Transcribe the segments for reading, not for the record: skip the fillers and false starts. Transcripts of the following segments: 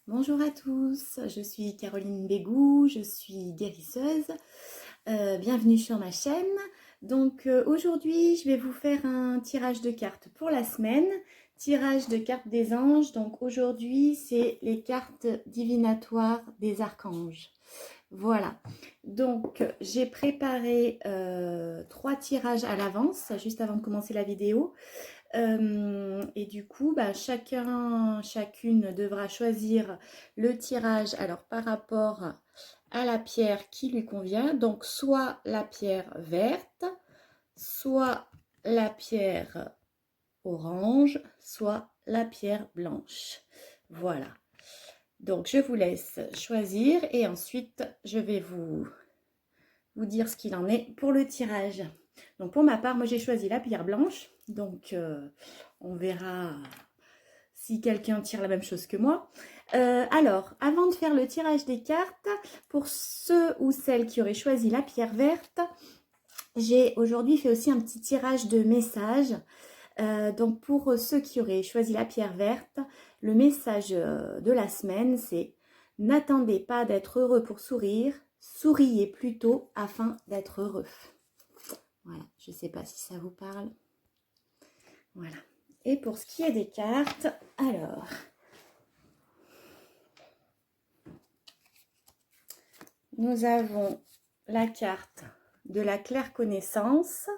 Bonjour à tous, je suis Caroline Bégou, je suis guérisseuse. Bienvenue sur ma chaîne. Donc aujourd'hui, je vais vous faire un tirage de cartes pour la semaine. Tirage de cartes des anges. Donc aujourd'hui, c'est les cartes divinatoires des archanges. Voilà. Donc j'ai préparé 3 tirages à l'avance, juste avant de commencer la vidéo. Et du coup, chacune devra choisir le tirage alors par rapport à la pierre qui lui convient. Donc soit la pierre verte, soit la pierre orange, soit la pierre blanche. Voilà. Donc je vous laisse choisir et ensuite je vais vous dire ce qu'il en est pour le tirage. Donc pour ma part, moi j'ai choisi la pierre blanche. Donc on verra si quelqu'un tire la même chose que moi. Alors, avant de faire le tirage des cartes, pour ceux ou celles qui auraient choisi la pierre verte, j'ai aujourd'hui fait aussi un petit tirage de messages. Donc pour ceux qui auraient choisi la pierre verte, le message de la semaine, c'est « N'attendez pas d'être heureux pour sourire, souriez plutôt afin d'être heureux ». Voilà, je ne sais pas si ça vous parle. Voilà. Et pour ce qui est des cartes, alors, nous avons la carte de la claire connaissance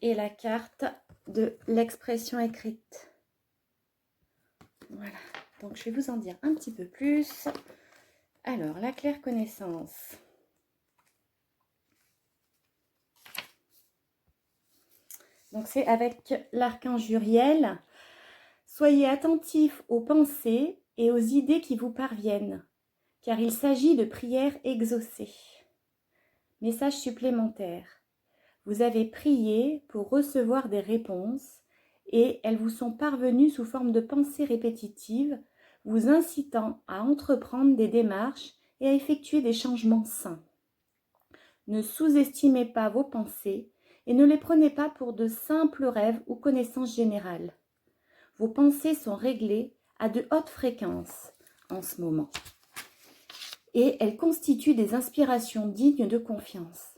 et la carte de l'expression écrite. Voilà, donc je vais vous en dire un petit peu plus. Alors, la claire connaissance. Donc c'est avec l'archange Uriel. Soyez attentifs aux pensées et aux idées qui vous parviennent, car il s'agit de prières exaucées. Message supplémentaire. Vous avez prié pour recevoir des réponses et elles vous sont parvenues sous forme de pensées répétitives, vous incitant à entreprendre des démarches et à effectuer des changements sains. Ne sous-estimez pas vos pensées et ne les prenez pas pour de simples rêves ou connaissances générales. Vos pensées sont réglées à de hautes fréquences en ce moment et elles constituent des inspirations dignes de confiance.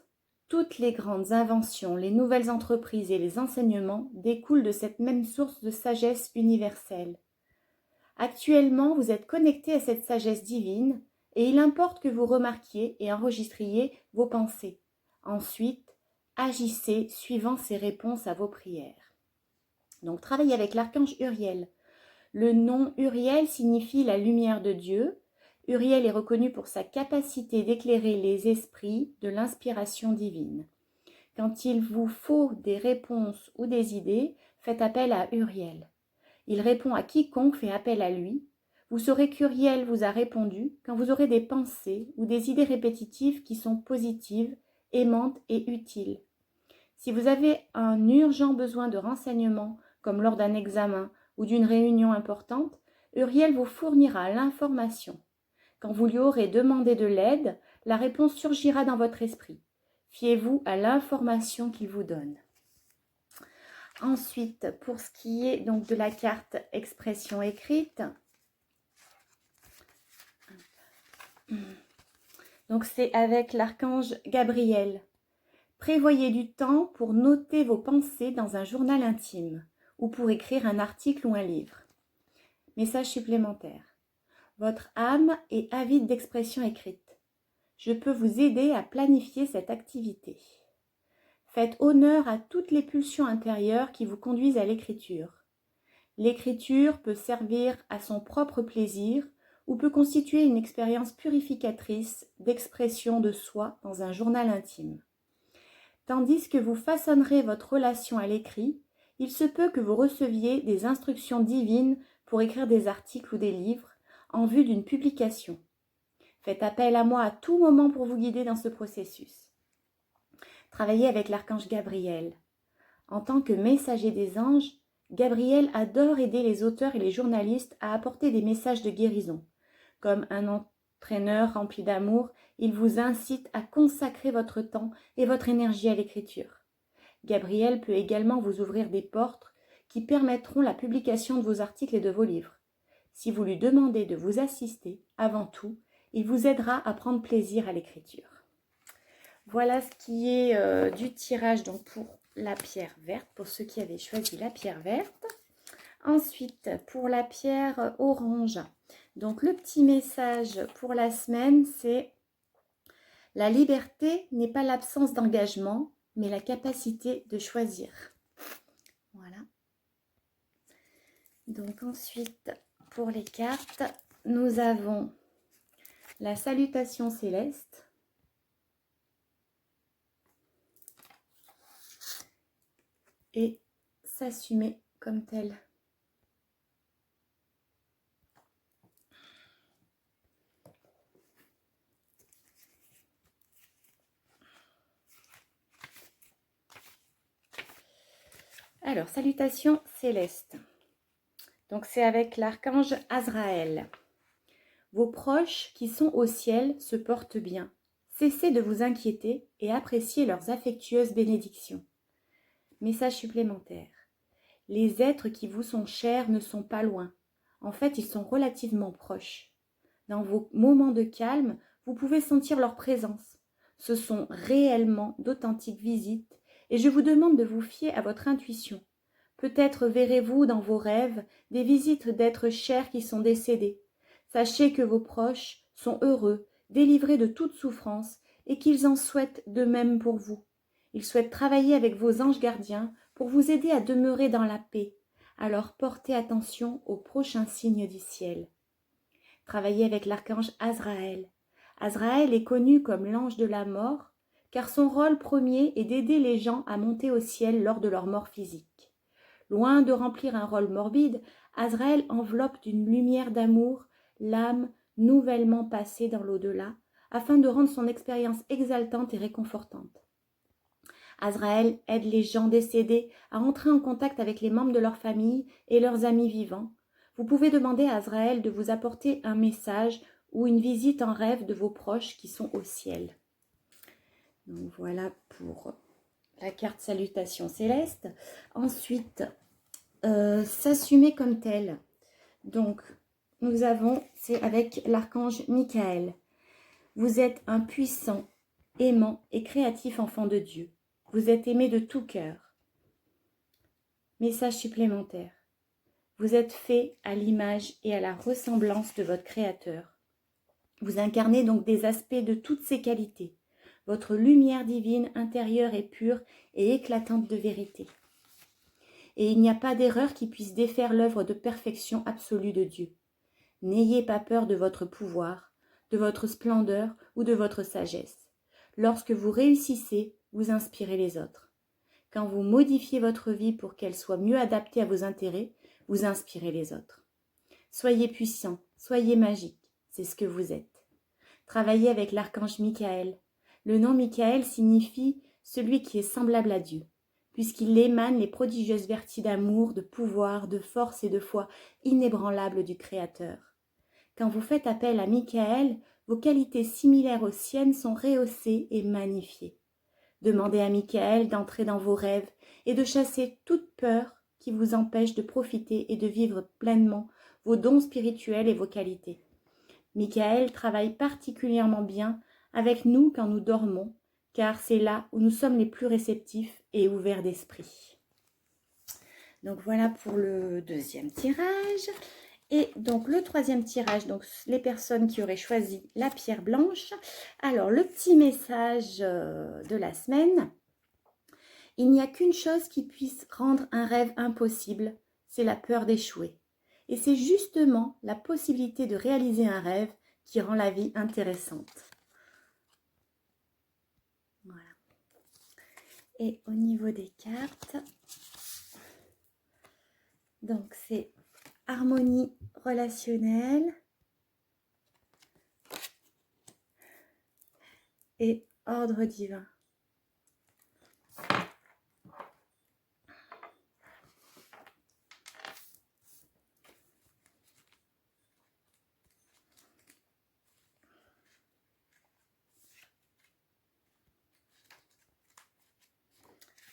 Toutes les grandes inventions, les nouvelles entreprises et les enseignements découlent de cette même source de sagesse universelle. Actuellement, vous êtes connecté à cette sagesse divine et il importe que vous remarquiez et enregistriez vos pensées. Ensuite, agissez suivant ces réponses à vos prières. Donc, travaillez avec l'archange Uriel. Le nom Uriel signifie la lumière de Dieu. Uriel est reconnu pour sa capacité d'éclairer les esprits de l'inspiration divine. Quand il vous faut des réponses ou des idées, faites appel à Uriel. Il répond à quiconque fait appel à lui. Vous saurez qu'Uriel vous a répondu quand vous aurez des pensées ou des idées répétitives qui sont positives, aimantes et utiles. Si vous avez un urgent besoin de renseignements, comme lors d'un examen ou d'une réunion importante, Uriel vous fournira l'information. Quand vous lui aurez demandé de l'aide, la réponse surgira dans votre esprit. Fiez-vous à l'information qu'il vous donne. Ensuite, pour ce qui est donc de la carte expression écrite, donc c'est avec l'archange Gabriel. Prévoyez du temps pour noter vos pensées dans un journal intime ou pour écrire un article ou un livre. Message supplémentaire. Votre âme est avide d'expression écrite. Je peux vous aider à planifier cette activité. Faites honneur à toutes les pulsions intérieures qui vous conduisent à l'écriture. L'écriture peut servir à son propre plaisir ou peut constituer une expérience purificatrice d'expression de soi dans un journal intime. Tandis que vous façonnerez votre relation à l'écrit, il se peut que vous receviez des instructions divines pour écrire des articles ou des livres en vue d'une publication. Faites appel à moi à tout moment pour vous guider dans ce processus. Travaillez avec l'archange Gabriel. En tant que messager des anges, Gabriel adore aider les auteurs et les journalistes à apporter des messages de guérison. Comme un entraîneur rempli d'amour, il vous incite à consacrer votre temps et votre énergie à l'écriture. Gabriel peut également vous ouvrir des portes qui permettront la publication de vos articles et de vos livres. Si vous lui demandez de vous assister, avant tout, il vous aidera à prendre plaisir à l'écriture. Voilà ce qui est du tirage donc pour la pierre verte, pour ceux qui avaient choisi la pierre verte. Ensuite, pour la pierre orange, donc le petit message pour la semaine, c'est « La liberté n'est pas l'absence d'engagement, mais la capacité de choisir ». Voilà. Donc ensuite, pour les cartes, nous avons la salutation céleste. Et s'assumer comme tel. Alors, salutations célestes. Donc, c'est avec l'archange Azraël. Vos proches qui sont au ciel se portent bien. Cessez de vous inquiéter et appréciez leurs affectueuses bénédictions. Message supplémentaire. Les êtres qui vous sont chers ne sont pas loin. En fait, ils sont relativement proches. Dans vos moments de calme, vous pouvez sentir leur présence. Ce sont réellement d'authentiques visites et je vous demande de vous fier à votre intuition. Peut-être verrez-vous dans vos rêves des visites d'êtres chers qui sont décédés. Sachez que vos proches sont heureux, délivrés de toute souffrance et qu'ils en souhaitent de même pour vous. Ils souhaitent travailler avec vos anges gardiens pour vous aider à demeurer dans la paix. Alors portez attention aux prochains signes du ciel. Travaillez avec l'archange Azraël. Azraël est connu comme l'ange de la mort, car son rôle premier est d'aider les gens à monter au ciel lors de leur mort physique. Loin de remplir un rôle morbide, Azraël enveloppe d'une lumière d'amour l'âme nouvellement passée dans l'au-delà, afin de rendre son expérience exaltante et réconfortante. Azraël aide les gens décédés à entrer en contact avec les membres de leur famille et leurs amis vivants. Vous pouvez demander à Azraël de vous apporter un message ou une visite en rêve de vos proches qui sont au ciel. Donc voilà pour la carte salutation céleste. Ensuite, s'assumer comme tel. Donc, nous avons, c'est avec l'archange Michael. Vous êtes un puissant, aimant et créatif enfant de Dieu. Vous êtes aimé de tout cœur. Message supplémentaire. Vous êtes fait à l'image et à la ressemblance de votre Créateur. Vous incarnez donc des aspects de toutes ces qualités. Votre lumière divine intérieure est pure et éclatante de vérité. Et il n'y a pas d'erreur qui puisse défaire l'œuvre de perfection absolue de Dieu. N'ayez pas peur de votre pouvoir, de votre splendeur ou de votre sagesse. Lorsque vous réussissez, vous inspirez les autres. Quand vous modifiez votre vie pour qu'elle soit mieux adaptée à vos intérêts, vous inspirez les autres. Soyez puissant, soyez magique, c'est ce que vous êtes. Travaillez avec l'archange Michael. Le nom Michael signifie celui qui est semblable à Dieu, puisqu'il émane les prodigieuses vertus d'amour, de pouvoir, de force et de foi inébranlables du Créateur. Quand vous faites appel à Michael, vos qualités similaires aux siennes sont rehaussées et magnifiées. Demandez à Michael d'entrer dans vos rêves et de chasser toute peur qui vous empêche de profiter et de vivre pleinement vos dons spirituels et vos qualités. Michael travaille particulièrement bien avec nous quand nous dormons, car c'est là où nous sommes les plus réceptifs et ouverts d'esprit. Donc voilà pour le deuxième tirage. Et donc le troisième tirage, donc les personnes qui auraient choisi la pierre blanche. Alors le petit message de la semaine. Il n'y a qu'une chose qui puisse rendre un rêve impossible, c'est la peur d'échouer. Et c'est justement la possibilité de réaliser un rêve qui rend la vie intéressante. Voilà. Et au niveau des cartes, donc c'est harmonie relationnelle et ordre divin.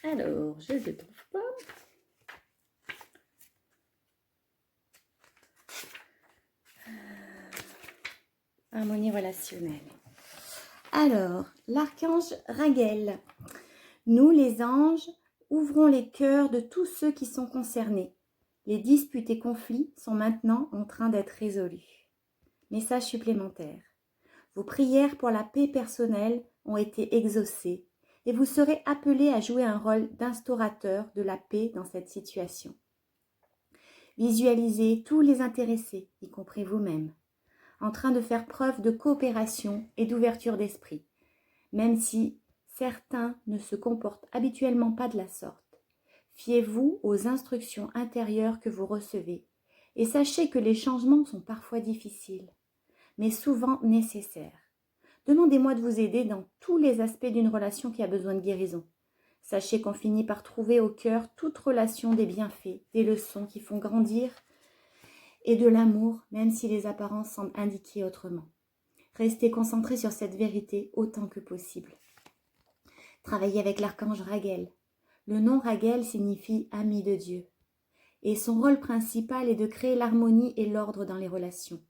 Alors, je ne trouve pas. harmonie relationnelle. Alors, l'archange Raguel. Nous, les anges, ouvrons les cœurs de tous ceux qui sont concernés. Les disputes et conflits sont maintenant en train d'être résolus. Message supplémentaire. Vos prières pour la paix personnelle ont été exaucées et vous serez appelés à jouer un rôle d'instaurateur de la paix dans cette situation. Visualisez tous les intéressés, y compris vous-même, en train de faire preuve de coopération et d'ouverture d'esprit, même si certains ne se comportent habituellement pas de la sorte. Fiez-vous aux instructions intérieures que vous recevez et sachez que les changements sont parfois difficiles, mais souvent nécessaires. Demandez-moi de vous aider dans tous les aspects d'une relation qui a besoin de guérison. Sachez qu'on finit par trouver au cœur toute relation des bienfaits, des leçons qui font grandir et de l'amour, même si les apparences semblent indiquer autrement. Restez concentrés sur cette vérité autant que possible. Travaillez avec l'archange Raguel. Le nom Raguel signifie ami de Dieu. Et son rôle principal est de créer l'harmonie et l'ordre dans les relations.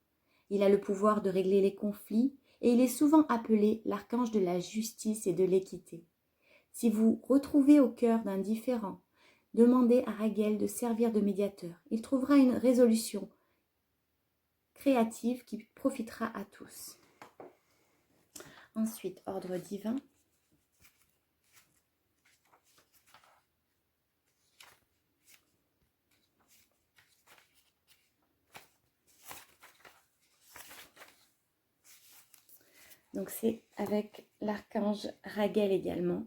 Il a le pouvoir de régler les conflits et il est souvent appelé l'archange de la justice et de l'équité. Si vous retrouvez au cœur d'un différend, demandez à Raguel de servir de médiateur. Il trouvera une résolution créative qui profitera à tous. Ensuite, ordre divin. Donc c'est avec l'archange Raguel également.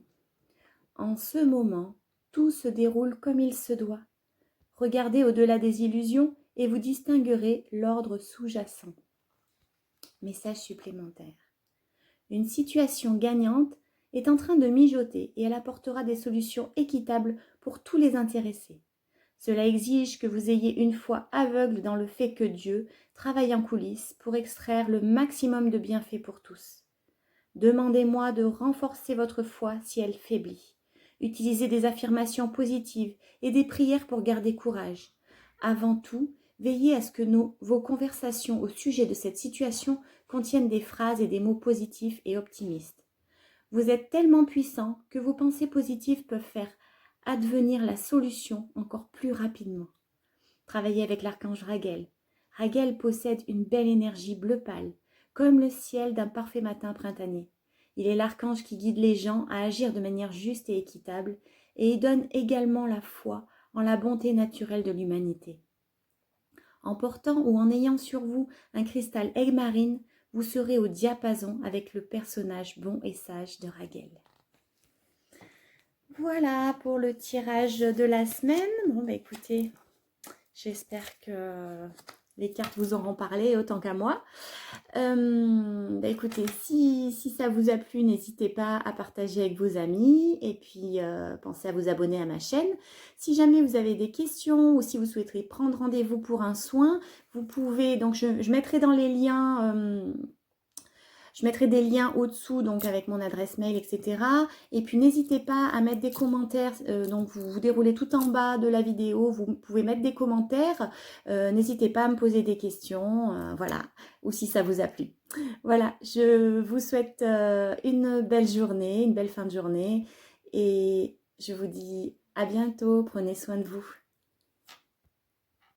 En ce moment, tout se déroule comme il se doit. Regardez au-delà des illusions et vous distinguerez l'ordre sous-jacent. Message supplémentaire. Une situation gagnante est en train de mijoter et elle apportera des solutions équitables pour tous les intéressés. Cela exige que vous ayez une foi aveugle dans le fait que Dieu travaille en coulisses pour extraire le maximum de bienfaits pour tous. Demandez-moi de renforcer votre foi si elle faiblit. Utilisez des affirmations positives et des prières pour garder courage. Avant tout, veillez à ce que vos conversations au sujet de cette situation contiennent des phrases et des mots positifs et optimistes. Vous êtes tellement puissant que vos pensées positives peuvent faire advenir la solution encore plus rapidement. Travaillez avec l'archange Raguel. Raguel possède une belle énergie bleu pâle, comme le ciel d'un parfait matin printanier. Il est l'archange qui guide les gens à agir de manière juste et équitable, et il donne également la foi en la bonté naturelle de l'humanité. En portant ou en ayant sur vous un cristal aigue-marine, vous serez au diapason avec le personnage bon et sage de Raguel. Voilà pour le tirage de la semaine. Bon, bah écoutez, j'espère que les cartes vous auront parlé autant qu'à moi. Bah écoutez, si ça vous a plu, n'hésitez pas à partager avec vos amis et puis pensez à vous abonner à ma chaîne. Si jamais vous avez des questions ou si vous souhaiterez prendre rendez-vous pour un soin, vous pouvez, donc je mettrai dans les liens... je mettrai des liens au-dessous, donc avec mon adresse mail, etc. Et puis n'hésitez pas à mettre des commentaires. Donc vous déroulez tout en bas de la vidéo, vous pouvez mettre des commentaires. N'hésitez pas à me poser des questions, voilà, ou si ça vous a plu. Voilà, je vous souhaite une belle journée, une belle fin de journée. Et je vous dis à bientôt, prenez soin de vous.